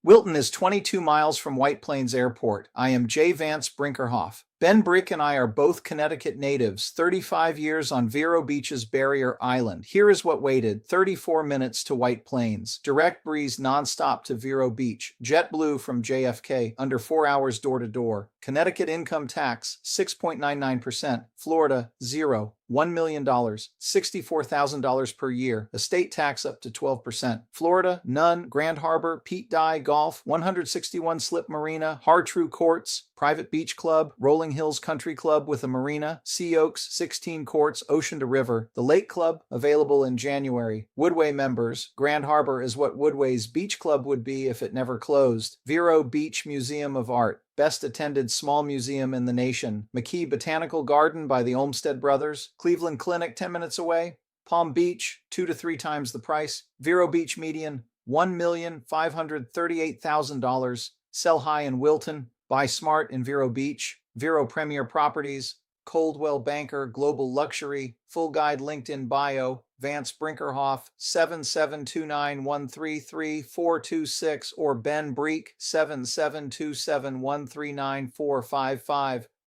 Wilton is 22 miles from White Plains Airport. I am Vance Brinkerhoff. Ben Brick and I are both Connecticut natives, 35 years on Vero Beach's Barrier Island. Here is what waited: 34 minutes to White Plains. Direct breeze nonstop to Vero Beach. JetBlue from JFK, under 4 hours door to door. Connecticut income tax, 6.99%. Florida, 0. $1 million, $64,000 per year. Estate tax up to 12%. Florida, none. Grand Harbor, Pete Dye Golf, 161 Slip Marina, Hartrue Courts, Private Beach Club, Rolling Hills Country Club with a marina, Sea Oaks, 16 courts, ocean to river. The Lake Club, available in January. Woodway members. Grand Harbor is what Woodway's Beach Club would be if it never closed. Vero Beach Museum of Art, best attended small museum in the nation. McKee Botanical Garden by the Olmsted Brothers. Cleveland Clinic 10 minutes away. Palm Beach, 2 to 3 times the price. Vero Beach median, $1,538,000. Sell high in Wilton. Buy smart in Vero Beach. Vero Premier Properties. Coldwell Banker Global Luxury. Full guide linked in bio. Vance Brinkerhoff, 7729133426, or Ben Breek, 7727139455.